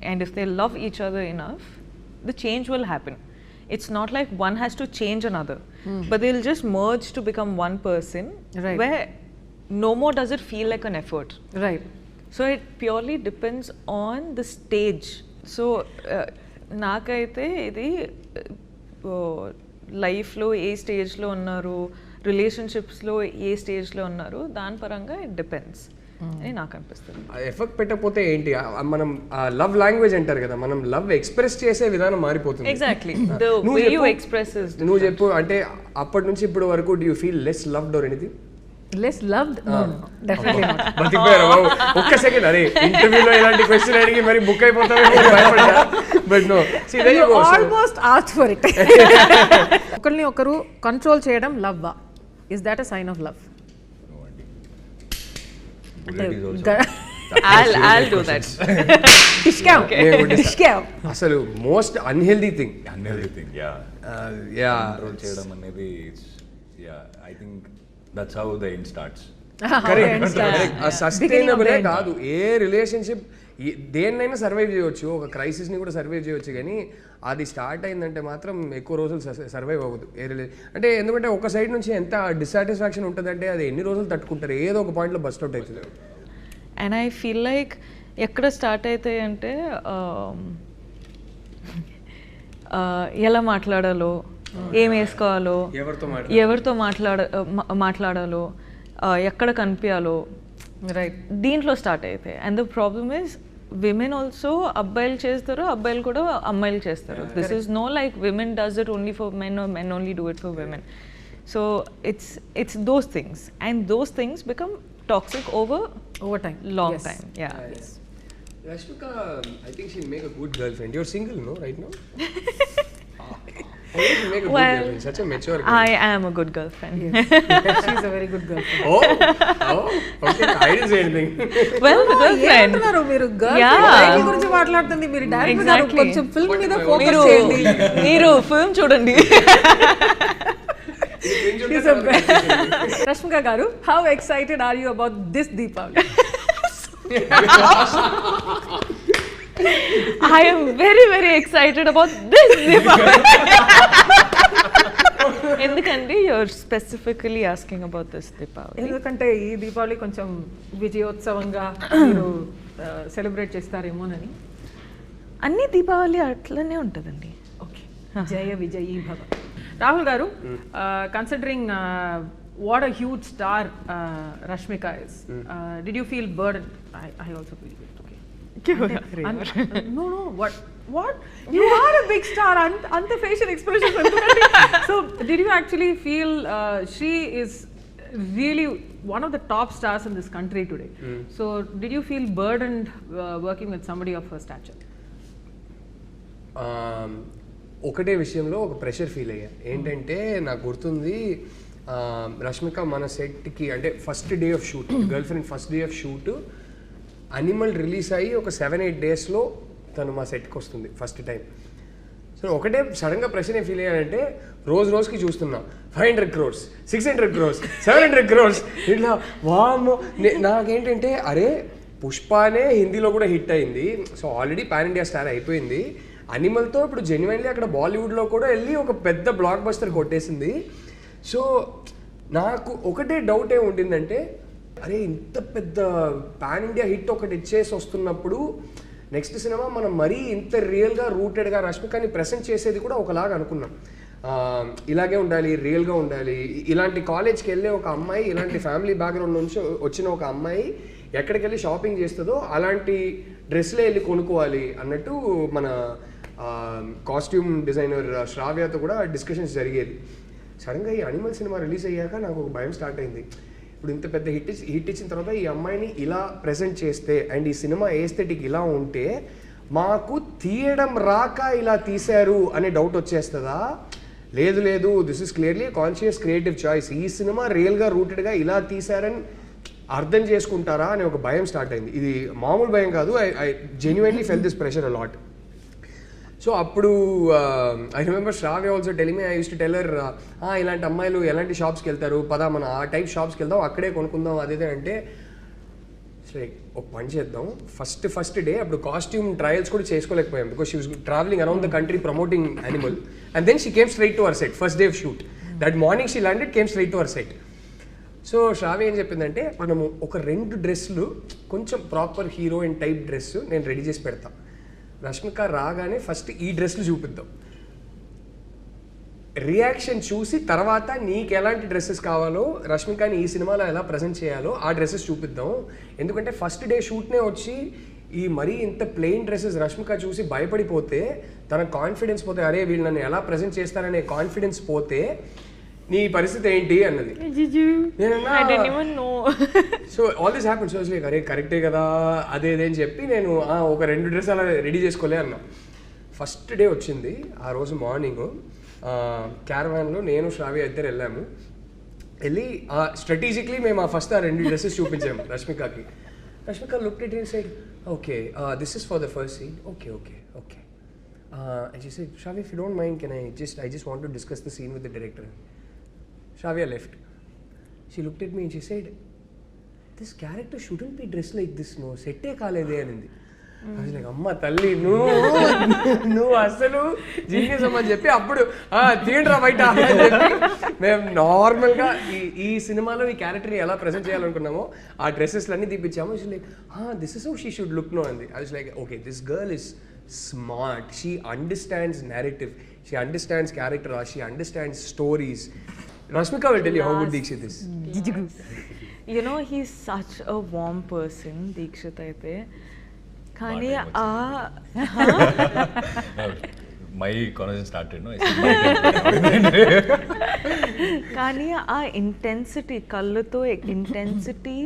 And if they love each other enough, the change will happen. It's not like one has to change another, but they'll just merge to become one person, right, where no more does it feel like an effort. Right. So it purely depends on the stage. So నాకైతే ఇది లైఫ్లో ఏ స్టేజ్లో ఉన్నారు, రిలేషన్షిప్స్లో ఏ స్టేజ్లో ఉన్నారు, దాని పరంగా it depends అని నాకు అనిపిస్తుంది. ఎఫెక్ట్ పెట్టకపోతే ఏంటి, మనం లవ్ లాంగ్వేజ్ అంటారు కదా, మనం లవ్ ఎక్స్ప్రెస్ చేసే విధానం మారిపోతుంది. Exactly the way you express is. నువ్వు చెప్పు, అంటే అప్పటి నుంచి ఇప్పటి వరకు do you feel less loved or anything? Less loved? No, definitely not. బతికిపోయారు బాబు. ఒక్క సెకండ్, అరే ఇంటర్వ్యూలో ఇలాంటి క్వశ్చన్ అడిగి మరి బుక్ అయిపోతామేమో భయపడ్డా. But no, see there you go. Almost asked for it. ఒకరిని ఒకరు కంట్రోల్ చేయడం లవ్వా? Is that a sign of love? I'll do that. అసలు మోస్ట్ అన్హెల్దీ థింగ్. కంట్రోల్ చేయడం అనేది, I think that's how the end starts. Sustainable కాదు ఏ relationship, దేన్నైనా సర్వైవ్ చేయవచ్చు, ఒక క్రైసిస్ ని కూడా సర్వైవ్ చేయవచ్చు, కానీ అది స్టార్ట్ అయిందంటే మాత్రం ఎక్కువ రోజులు సర్వైవ్ అవ్వదు ఏ అంటే. ఎందుకంటే ఒక సైడ్ నుంచి ఎంత డిస్సాటిస్ఫాక్షన్ ఉంటుందంటే అది ఎన్ని రోజులు తట్టుకుంటారు, ఏదో ఒక పాయింట్లో బస్ట్ అవుట్ అవుతుంది. అండ్ ఐ ఫీల్ లైక్ ఎక్కడ స్టార్ట్ అవుతాయి అంటే ఎలా మాట్లాడాలో, ఏం వేసుకోవాలో, ఎవరితో మాట్లాడాలో, ఎక్కడ కనిపించాలో, రైట్, దీంట్లో స్టార్ట్ అవుతాయి. And the problem is women also అబ్బాయిలు చేస్తారు, అబ్బాయిలు కూడా అమ్మాయిలు చేస్తారు. This is no like women does it only for men or men only do it for women. So it's those things, and those things become toxic over time, long yes. time. Yeah. Yes. Rashmika, I think she'll make a good girlfriend. You're single, no, right now? She'll make a good girlfriend. Such a mature girl. I am a good girlfriend. Yes. She's a very good girlfriend. Okay. I didn't say anything. Well, the girlfriend. ఏంటన్నారు మీరు girlfriend గురించి మాట్లాడుతుంది, మీరు direct గా కొంచెం film మీద focus చేయండి. మీరు film చూడండి. Rashmika garu, how excited are you about this Deepavali? I am very, very excited about this Deepavali. ఎందుకంటే you're specifically asking about this Deepavali? ఎందుకంటే ఈ దీపావళి కొంచెం విజయోత్సవంగా మీరు సెలబ్రేట్ చేస్తారేమోనని. అన్ని దీపావళి అట్లనే ఉంటుందండి. ఓకే, జయ విజయీ భవ. Rahul garu, considering what a huge star Rashmika is, did you feel burdened? I also feel it. Okay. No, what? You are a big star. Ante facial expressions. So, did you actually feel she is really one of the top stars in this country today? So, did you feel burdened working with somebody of her stature? ఒకటే విషయంలో ఒక pressure feel అయ్యా. ఏంటంటే నాకు గుర్తుంది, రష్మిక మన సెట్కి అంటే first day of shoot, girl friend first day of shoot animal release అయ్యి ఒక 7-8 డేస్లో తను మా సెట్కి వస్తుంది ఫస్ట్ టైం. సో ఒకటే సడన్గా ప్రెషర్ ఏం ఫీల్ అయ్యానంటే, రోజుకి చూస్తున్నా 500 crores, 600 crores, 700 crores ఇట్లా. వామ్మో, నాకేంటంటే అరే పుష్పనే హిందీలో కూడా హిట్ అయింది, so already pan India star అయిపోయింది. అనిమల్తో ఇప్పుడు జెన్యున్లీ అక్కడ బాలీవుడ్లో కూడా వెళ్ళి ఒక పెద్ద బ్లాక్ బస్టర్ కొట్టేసింది. సో నాకు ఒకటే డౌట్ ఏమి ఉండిందంటే, అరే ఇంత పెద్ద పాన్ ఇండియా హిట్ ఒకటి ఇచ్చేసి వస్తున్నప్పుడు నెక్స్ట్ సినిమా మనం మరీ ఇంత రియల్గా రూటెడ్గా రష్మికని ప్రెసెంట్ చేసేది కూడా ఒకలాగా అనుకున్నాం. ఇలాగే ఉండాలి, రియల్గా ఉండాలి. ఇలాంటి కాలేజ్కి వెళ్ళే ఒక అమ్మాయి, ఇలాంటి ఫ్యామిలీ బ్యాక్గ్రౌండ్ నుంచి వచ్చిన ఒక అమ్మాయి ఎక్కడికి వెళ్ళి షాపింగ్ చేస్తుందో అలాంటి డ్రెస్లే వెళ్ళి కొనుక్కోవాలి అన్నట్టు మన కాస్ట్యూమ్ డిజైనర్ శ్రావ్యతో కూడా డిస్కషన్స్ జరిగేది. సడన్గా ఈ అనిమల్ సినిమా రిలీజ్ అయ్యాక నాకు ఒక భయం స్టార్ట్ అయింది. ఇప్పుడు ఇంత పెద్ద హిట్ ఇచ్చిన తర్వాత ఈ అమ్మాయిని ఇలా ప్రెజెంట్ చేస్తే అండ్ ఈ సినిమా ఏస్థెటిక్ ఇలా ఉంటే మాకు తీయడం రాక ఇలా తీశారు అనే డౌట్ వచ్చేస్తుందా? లేదు లేదు, this is clearly conscious creative choice. ఈ సినిమా రియల్గా రూటెడ్గా ఇలా తీశారని అర్థం చేసుకుంటారా అనే ఒక భయం స్టార్ట్ అయింది. ఇది మామూలు భయం కాదు. I genuinely felt this pressure a lot. So అప్పుడు I remember Shravya also telling me, I used to tell her, ఇలాంటి అమ్మాయిలు ఎలాంటి షాప్స్కి వెళ్తారు, పదా మన ఆ టైప్ షాప్స్కి వెళ్దాం, అక్కడే కొనుక్కుందాం అదేదే అంటే లైక్ ఒక పని చేద్దాం. ఫస్ట్ డే అప్పుడు కాస్ట్యూమ్ ట్రయల్స్ కూడా చేసుకోలేకపోయాం because she was travelling around the country promoting Animal and then she came straight to our set. First day of shoot that morning she landed, came straight to our set. So Shravya ఏం చెప్పిందంటే, మనము ఒక 2 డ్రెస్సులు కొంచెం proper heroine type dress నేను ready చేసి పెడతా, రష్మిక రాగానే ఫస్ట్ ఈ డ్రెస్లు చూపిద్దాం, రియాక్షన్ చూసి తర్వాత నీకు ఎలాంటి డ్రెస్సెస్ కావాలో, రష్మికని ఈ సినిమాలో ఎలా ప్రజెంట్ చేయాలో ఆ డ్రెస్సెస్ చూపిద్దాం. ఎందుకంటే ఫస్ట్ డే షూట్నే వచ్చి ఈ మరీ ఇంత ప్లెయిన్ డ్రెస్సెస్ రష్మిక చూసి భయపడిపోతే, తన కాన్ఫిడెన్స్ పోతే, అరే వీళ్ళు నన్ను ఎలా ప్రజెంట్ చేస్తారనే కాన్ఫిడెన్స్ పోతే నీ పరిస్థితి ఏంటి అన్నది. So all this happen. So like అరే కరెక్టే కదా అదేదే అని చెప్పి నేను ఒక 2 డ్రెస్ అలా రెడీ చేసుకోలే అన్నా. ఫస్ట్ డే వచ్చింది. ఆ రోజు మార్నింగ్ క్యారవాన్లో నేను శ్రావ్య ఇద్దరు వెళ్ళాము. వెళ్ళి స్ట్రాటజిక్లీ మేము ఫస్ట్ ఆ 2 డ్రెస్సెస్ చూపించాము రష్మికకి. Rashmika looked at it said, okay this is for the first scene, okay okay okay. And she said, Shravya, if you don't mind, I just want to discuss the scene with the director. Shravya left. She looked at me and she said, this character shouldn't be dressed like this, no. Sette kalede anindi. I was like, amma talli, నువ్వు అసలు genius అమ్మని చెప్పి అప్పుడు theatre బయట అని చెప్పి మేము నార్మల్గా ఈ సినిమాలో ఈ క్యారెక్టర్ని ఎలా ప్రజెంట్ చేయాలనుకున్నామో ఆ డ్రెస్సెస్లన్నీ తీపిచ్చాము. Like this is how she should look no అంది. I was like, okay, this girl is smart, she understands narrative, she understands character, she understands stories. Rashmika will tell you how good Dheekshith is. You know, he's such a warm person, Dheekshith aithe. Kani my conversation started, no? Kani intensity, kalluto intensity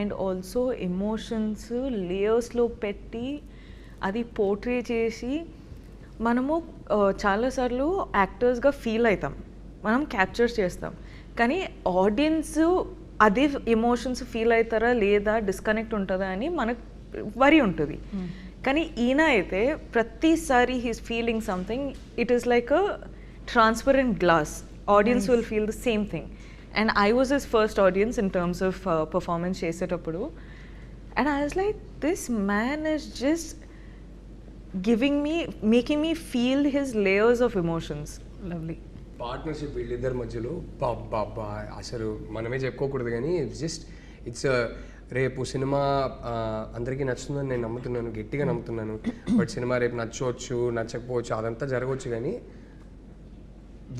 and also emotions layers lo petti అది portray చేసి మనము చాలాసార్లు యాక్టర్స్గా feel అవుతాం, మనం capture చేస్తాం. కానీ audience అదే emotions feel అవుతారా లేదా, డిస్కనెక్ట్ ఉంటుందా అని మనకు వరి ఉంటుంది. కానీ ఈయన అయితే ప్రతిసారి he's feeling something, it is like a transparent glass, audience will feel the same thing. And I was his first audience in terms of performance చేసేటప్పుడు. And I was like, this man is just making me feel his layers of emotions. Lovely partnership వీళ్ళిద్దరి మధ్యలో బాబా అసలు మనమే చెప్పుకోకూడదు కానీ it's రేపు cinema అందరికీ నచ్చుతుందని నేను నమ్ముతున్నాను, గట్టిగా నమ్ముతున్నాను. బట్ సినిమా రేపు నచ్చవచ్చు నచ్చకపోవచ్చు అదంతా జరగవచ్చు, కానీ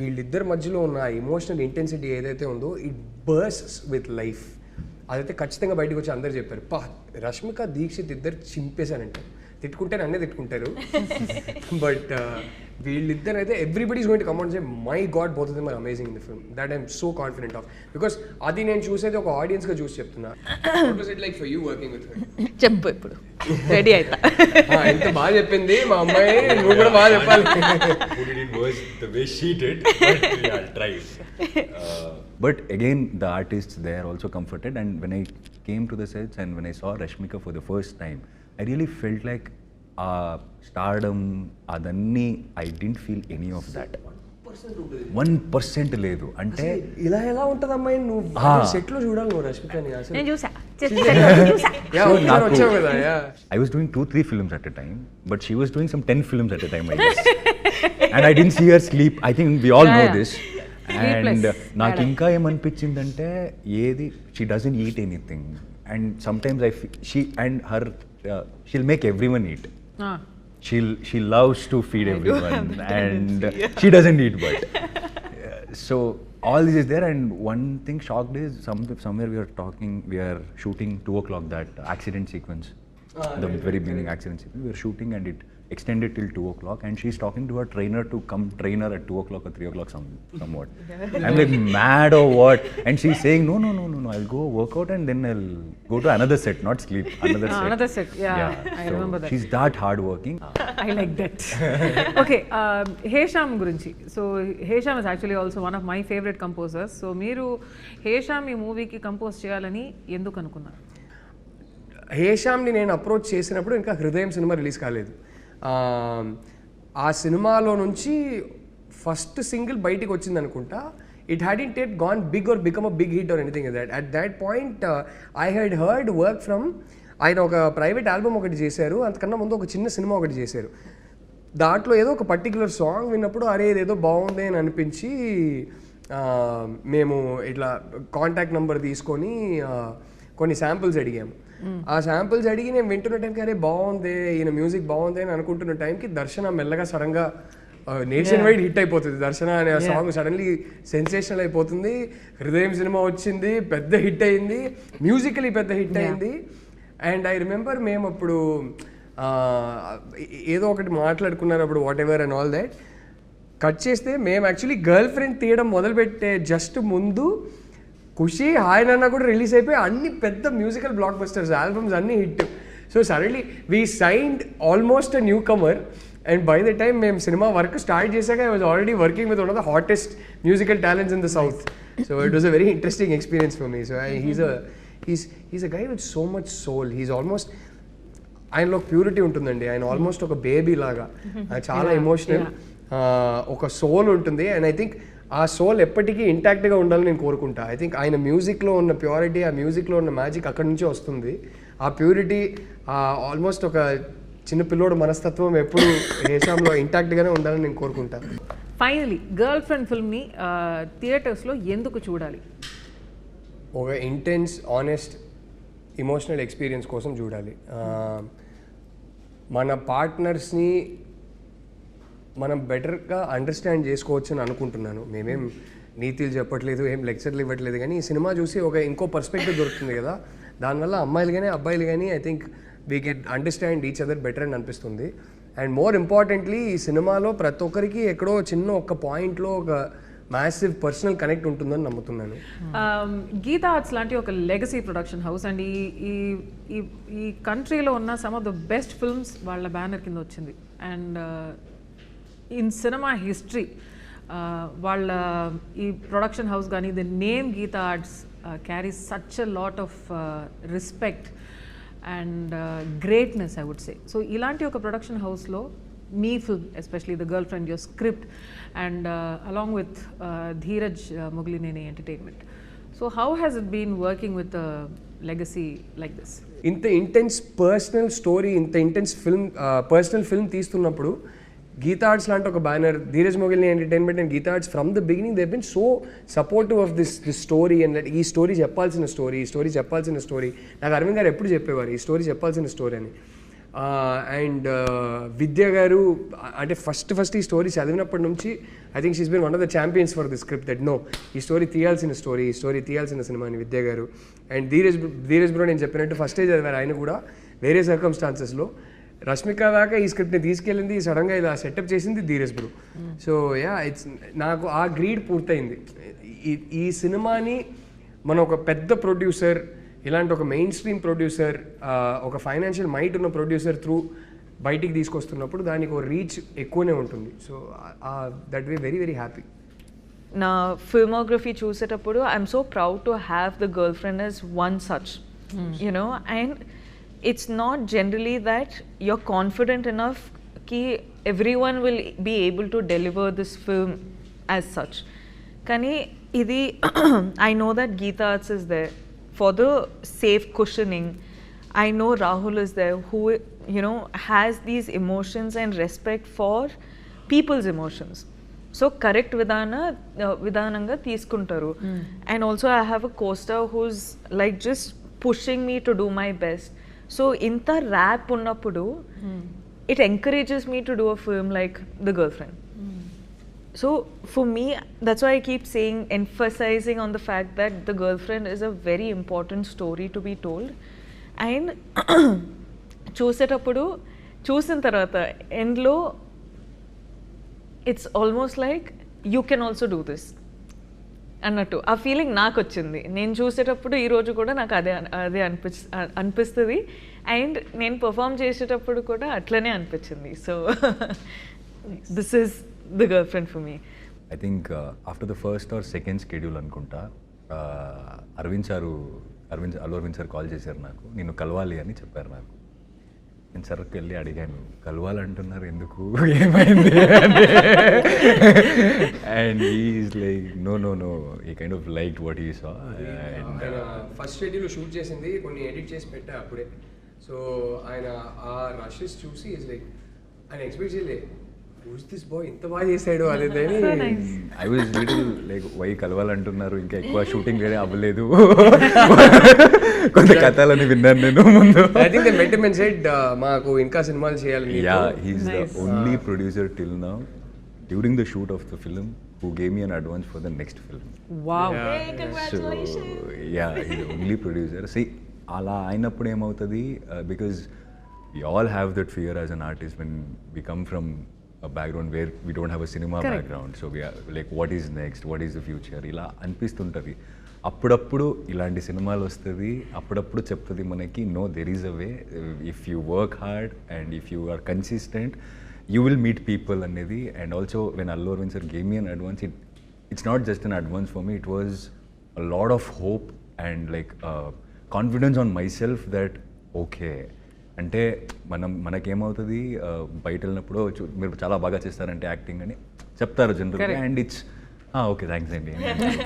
వీళ్ళిద్దరి మధ్యలో ఉన్న ఎమోషనల్ ఇంటెన్సిటీ ఏదైతే ఉందో ఇట్ బర్స్ట్స్ విత్ లైఫ్. అదైతే ఖచ్చితంగా బయటకు వచ్చి అందరు చెప్పారు, రష్మిక దీక్షిత్ ఇద్దరు చింపేశానంటారు. తిట్టుకుంటే నన్నే తిట్టుకుంటారు. బట్ వీళ్ళిద్దరు అయితే everybody is going to come out and say, my god, both of them are amazing in the film. That I'm so confident of, because అది నేను చూసేది ఒక ఆడియన్స్గా చూసి చెప్తున్నా. What was it like for you working with her? చెప్పు, ఇప్పుడు ready అవుతా. ఎంత బాగా చెప్పింది మా అమ్మాయి, నువ్వు కూడా బాగా చెప్పాలి. But again, the artists, they are also comforted, and when I came to the sets and when I saw Rashmika for the first time, I really felt like stardom, adanni, I didn't feel any of that. 1% లేదు. అంటే ఇలా ఎలా ఉంటుంది అమ్మాయి, నువ్వు సెట్లో చూడాలి నువ్వు రష్మికని. నేను చూసా. I was doing 2-3 films at a time, but she was doing some 10 films at a time, I guess. And I didn't see her sleep. I think we all know this. And నాకు ఇంకా ఏమనిపించిందంటే, ఏది she doesn't eat anything, and sometimes I feel she'll make everyone eat. She loves to feed everyone, and she doesn't eat, but so all this is there. And one thing shocked is somewhere we are shooting 2 o'clock, that accident sequence. the very beginning action scene. We were shooting and it extended till 2 o'clock, and she's talking to her trainer to come train her at 2 o'clock or 3 o'clock somewhat. I'm like, mad or what? And she's saying, no, I'll go work out and then I'll go to another set, not sleep, Another set, yeah. I So remember that. she's that hard working. I like that. Okay, Hesham గురించి. So Hesham is actually also one of my favorite composers. So మీరు Hesham ఈ మూవీకి compose చేయాలని ఎందుకు అనుకున్నారు? హేషామ్ని నేను approach చేసినప్పుడు ఇంకా హృదయం సినిమా రిలీజ్ కాలేదు. ఆ సినిమాలో నుంచి ఫస్ట్ సింగిల్ బయటికి వచ్చింది అనుకుంటా. It hadn't yet gone big or become a big hit or anything that. At that point I had heard work from, ఆయన ఒక ప్రైవేట్ ఆల్బమ్ ఒకటి చేశారు, అంతకన్నా ముందు ఒక చిన్న సినిమా ఒకటి చేశారు. దాంట్లో ఏదో ఒక పర్టికులర్ సాంగ్ విన్నప్పుడు అరే ఇదేదో బాగుంది అని అనిపించి మేము ఇట్లా కాంటాక్ట్ నెంబర్ తీసుకొని కొన్ని శాంపుల్స్ అడిగాము. ఆ శాంపుల్స్ అడిగి నేను వింటున్న టైంకి అరే బాగుంది, ఈయన మ్యూజిక్ బాగుంది అని అనుకుంటున్న టైంకి దర్శన మెల్లగా సడన్గా నేషన్ వైడ్ హిట్ అయిపోతుంది. దర్శన అనే సాంగ్ సడన్లీ సెన్సేషనల్ అయిపోతుంది. హృదయం సినిమా వచ్చింది, పెద్ద హిట్ అయింది, మ్యూజికలీ పెద్ద హిట్ అయింది. అండ్ ఐ రిమెంబర్ మేము అప్పుడు ఏదో ఒకటి మాట్లాడుకున్నారు అప్పుడు, what ever and all that. Cut చేస్తే మేము యాక్చువల్లీ గర్ల్ ఫ్రెండ్ తీయడం మొదలుపెట్టే జస్ట్ ముందు ఖుషి హాయ్ నాన్న కూడా రిలీజ్ అయిపోయి అన్ని పెద్ద మ్యూజికల్ బ్లాక్ బస్టర్స్ ఆల్బమ్స్ అన్ని hit. So suddenly we signed almost a newcomer. And by the time మేము సినిమా వర్క్ స్టార్ట్ చేశాక I was already working with one of the hottest musical talents in the south. So it was a very interesting experience for me. So he's a guy with so much soul. He's almost, ఆయనలో purity ఉంటుందండి. ఆయన almost ఒక baby లాగా, చాలా emotional, ఒక soul ఉంటుంది. And I think ఆ soul ఎప్పటికీ ఇంటాక్ట్గా ఉండాలని నేను కోరుకుంటా. ఐ థింక్ ఆయన మ్యూజిక్లో ఉన్న ప్యూరిటీ, ఆ మ్యూజిక్లో ఉన్న మ్యాజిక్ అక్కడి నుంచే వస్తుంది. ఆ ప్యూరిటీ, ఆల్మోస్ట్ ఒక చిన్న పిల్లోడు మనస్తత్వం ఎప్పుడు హేషాంలో ఇంటాక్ట్గానే ఉండాలని నేను కోరుకుంటా. ఫైనలీ గర్ల్ ఫ్రెండ్ ఫిల్మ్ని థియేటర్స్లో ఎందుకు చూడాలి? ఒక ఇంటెన్స్, ఆనెస్ట్, ఇమోషనల్ ఎక్స్పీరియన్స్ కోసం చూడాలి. మన పార్ట్నర్స్ని మనం బెటర్గా అండర్స్టాండ్ చేసుకోవచ్చు అని అనుకుంటున్నాను. మేమేం నీతులు చెప్పట్లేదు, ఏం లెక్చర్లు ఇవ్వట్లేదు, కానీ ఈ సినిమా చూసి ఒక ఇంకో పర్స్పెక్టివ్ దొరుకుతుంది కదా. దానివల్ల అమ్మాయిలు కానీ అబ్బాయిలు కానీ I think we can understand each other better అని అనిపిస్తుంది. అండ్ మోర్ ఇంపార్టెంట్లీ ఈ సినిమాలో ప్రతి ఒక్కరికి ఎక్కడో చిన్న ఒక పాయింట్లో ఒక మ్యాసివ్ పర్సనల్ కనెక్ట్ ఉంటుందని నమ్ముతున్నాను. గీతా ఆర్ట్స్ లాంటి ఒక లెగసీ ప్రొడక్షన్ హౌస్ అండ్ ఈ కంట్రీలో ఉన్న some of the best films వాళ్ళ బ్యానర్ కింద వచ్చింది. అండ్ ఇన్ సినిమా హిస్టరీ వాళ్ళ ఈ ప్రొడక్షన్ హౌస్ కానీ the name Geetha Arts carries such a lot of respect and greatness I would say. So ఇలాంటి ఒక ప్రొడక్షన్ హౌస్లో మీ film, especially the girlfriend, your script and along with Dheeraj Mogilineni Entertainment. So how has it been working with legacy like this? ఇంత intense personal story, ఇంత intense film, personal film తీస్తున్నప్పుడు Geetha Arts లాంటి ఒక banner, Dheeraj Mogilineni Entertainment and Geetha Arts from the beginning they been so supportive of this story. And ఈ story చెప్పాల్సిన story, ఈ story చెప్పాల్సిన story. నాకు అరవింద్ గారు ఎప్పుడు చెప్పేవారు ఈ స్టోరీ చెప్పాల్సిన స్టోరీ అని. అండ్ విద్య గారు అంటే ఫస్ట్ ఈ స్టోరీ చదివినప్పటి నుంచి I think she's been one of the champions for the script that no ఈ స్టోరీ తీయాల్సిన స్టోరీ, ఈ స్టోరీ తీయాల్సిన సినిమా అని విద్య గారు. అండ్ ధీరజ్ బ్రో నేను చెప్పినట్టు ఫస్టే చదివారు ఆయన కూడా వేరే సర్కమ్స్టాన్సెస్లో. రష్మిక దాకా ఈ స్క్రిప్ట్ని తీసుకెళ్ళింది, సడన్గా ఇలా సెటప్ చేసింది Dheeraj bro. So yeah it's నాకు ఆ గ్రీడ్ పూర్తయింది. ఈ సినిమాని మనం ఒక పెద్ద ప్రొడ్యూసర్, ఇలాంటి ఒక మెయిన్ స్ట్రీమ్ ప్రొడ్యూసర్, ఒక ఫైనాన్షియల్ మైట్ ఉన్న ప్రొడ్యూసర్ త్రూ బయటికి తీసుకొస్తున్నప్పుడు దానికి ఒక రీచ్ ఎక్కువనే ఉంటుంది. So that way very very happy. నా ఫిల్మోగ్రఫీ చూసేటప్పుడు I'm so proud to have the girl friend as one such, you know, and it's not generally that you're confident enough ki everyone will be able to deliver this film as such. Kani idi I know that Geeta Arts is there for the safe cushioning. I know Rahul is there who, you know, has these emotions and respect for people's emotions. So correct vidananga తీసుకుంటారు. And also I have a co-star who's like just pushing me to do my best. So inta rap unnappudu it encourages me to do a film like The Girlfriend. So for me, that's why I keep saying, emphasizing on the fact that The Girlfriend is a very important story to be told. And చూసేటప్పుడు చూసిన తర్వాత ఎండ్లో it's almost like you can also do this అన్నట్టు ఆ feeling నాకు వచ్చింది. నేను చూసేటప్పుడు ఈరోజు కూడా నాకు అదే అదే అనిపిస్తుంది అండ్ నేను పర్ఫామ్ చేసేటప్పుడు కూడా అట్లనే అనిపించింది. So this is the girlfriend for me. I think after the first or second schedule అనుకుంటా అల్లు అరవింద్ సార్ కాల్ చేశారు నాకు, నిన్ను కలవాలి అని చెప్పారు నాకు. నేను సర్కి వెళ్ళి అడిగాను, కలవాలంటున్నారు ఎందుకు, ఏమైంది అండ్ ఈజ్ లైక్ నో ఈ కైండ్ ఆఫ్ లైక్ వాట్ ఈ సా. ఫస్ట్ షెడ్యూల్ షూట్ చేసింది కొన్ని ఎడిట్ చేసి పెట్టా అప్పుడే. సో ఆయన ఆ రషెస్ చూసి ఈజ్ లైక్ ఆయన ఎక్స్పెక్ట్ చేయలే హూస్ దిస్ బాయ్ ఇంత బాగా చేశాడు అనేది. I was little like why కలవాలంటున్నారు, ఇంకా ఎక్కువ షూటింగ్ వేరే అవ్వలేదు, కొంత కథలని విన్నాను నేను ముందు. I think they met him and said మాకు ఇంకా సినిమాలు చేయాలి. Yeah he's the only producer till now during the shoot of the film who gave me an advance for the next film. Wow. Hey, congratulations. So, yeah, he's the only producer. See, ala ainappudu em avutadi because we all have that fear as an artist when we come from a background where we don't have a cinema background. So we are like, what is next, what is the future, ila అనిపిస్తుంటది. అప్పుడప్పుడు ఇలాంటి సినిమాలు వస్తుంది, అప్పుడప్పుడు చెప్తుంది మనకి no there is a way, if you work hard and if you are consistent you will meet people అనేది. And also when Allu Arvind sir gave me an advance, it's not just an advance for me, it was a lot of hope and like confidence on myself that okay అంటే మనకేమవుతుంది బయట వెళ్ళినప్పుడు మీరు చాలా బాగా చేస్తారంటే acting అని చెప్తారు జనరల్గా అండ్ ఇట్స్ ఓకే థ్యాంక్స్ అండి.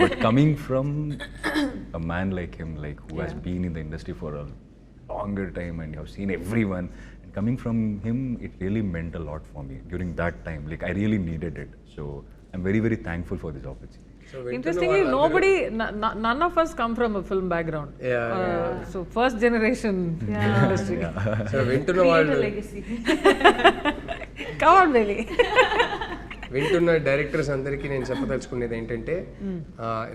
But coming from a man like him like who has been in the industry for a longer time and you have seen everyone, coming from him it really meant a lot for me during that time. Like I really needed it, so I'm very very thankful for this opportunity. So Interestingly, none of us come from a film background. So first generation industry. So వింటున్న వాళ్ళు Come on, Bailey. వింటున్న directors అందరికీ నేను చెప్పదలుచుకునేది ఏంటంటే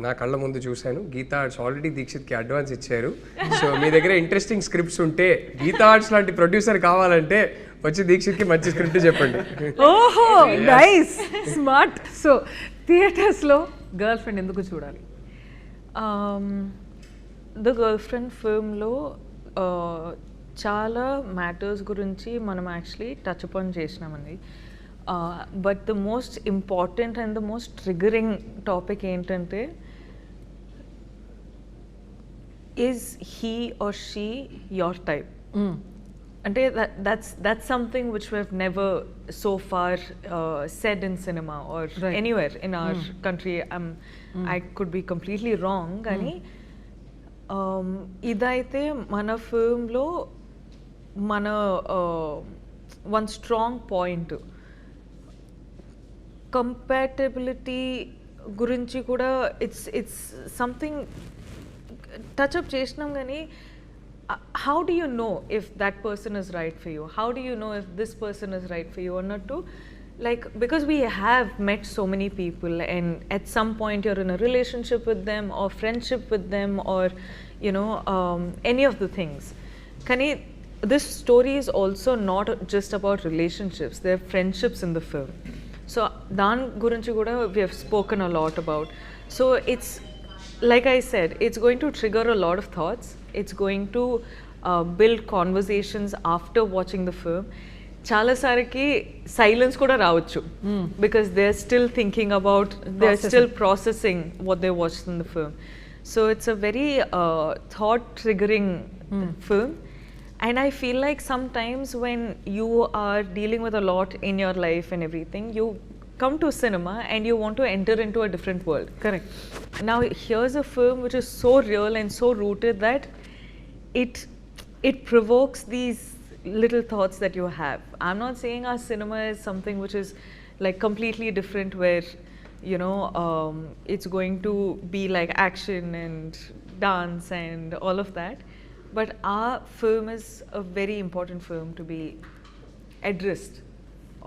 నా కళ్ళ ముందు చూశాను గీతా ఆర్ట్స్ ఆల్రెడీ దీక్షిత్కి అడ్వాన్స్ ఇచ్చారు. సో మీ దగ్గర ఇంట్రెస్టింగ్ స్క్రిప్ట్స్ ఉంటే గీతా ఆర్ట్స్ లాంటి ప్రొడ్యూసర్ కావాలంటే వచ్చి దీక్షిత్కి మంచి స్క్రిప్ట్ చెప్పండి. ఓహో నైస్ స్మార్ట్. సో థియేటర్స్లో గర్ల్ ఫ్రెండ్ ఎందుకు చూడాలి? ద గర్ల్ ఫ్రెండ్ ఫిల్మ్లో చాలా మ్యాటర్స్ గురించి మనం యాక్చువల్లీ టచ్ అపాన్ చేసినామండి. But the most important and the most triggering topic ఏంటంటే is he or she your type. అంటే that's something which we have never so far said in cinema or anywhere in our country. I could be completely wrong, కానీ ఇదైతే మన ఫిల్మ్లో మన one strong point. Compatibility గురించి కూడా it's something touch up చేసినాం, కానీ how do you know if that person is right for you? How do you know if this person is right for you or not? To like, because we have met so many people and at some point you're in a relationship with them or friendship with them or you know any of the things. Kani this story is also not just about relationships, there are friendships in the film. So dan gurinchi kuda we have spoken a lot about. So it's like I said, it's going to trigger a lot of thoughts. It's going to build conversations after watching the film. Chala sariki silence kuda raavachu because they're still thinking about, they're still processing what they watched in the film. So it's a very thought triggering film. And I feel like sometimes when you are dealing with a lot in your life and everything, you come to cinema and you want to enter into a different world. Correct. Now here's a film which is so real and so rooted that it provokes these little thoughts that you have. I'm not saying our cinema is something which is like completely different where you know it's going to be like action and dance and all of that, but our film is a very important film to be addressed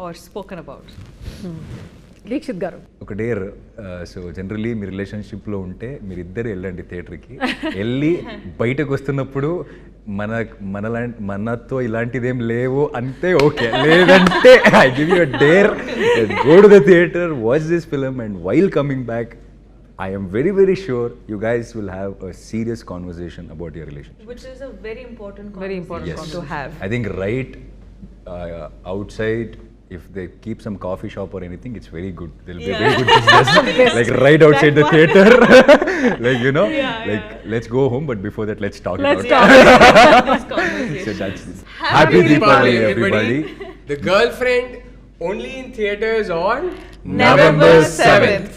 or spoken about. Dixit గారు ఒక dare. So generally మీ రిలేషన్షిప్లో ఉంటే మీరిద్దరు వెళ్ళండి థియేటర్కి, వెళ్ళి బయటకు వస్తున్నప్పుడు మనతో ఇలాంటిదేం లేవు అంతే ఓకే, లేదంటే I give you a dare, go to the theatre, watch this film, and while coming back I am very, very sure you guys will have a serious conversation about your relationship. Which is a very important Very important conversation to have. I think right outside, if they keep some coffee shop or anything, it's very good. There'll be a very good business. Like right outside the theater. Like, you know, let's go home, but before that, let's talk about This conversation. So that's Happy Deepavali, everybody. The Girlfriend only in theaters on November 7th.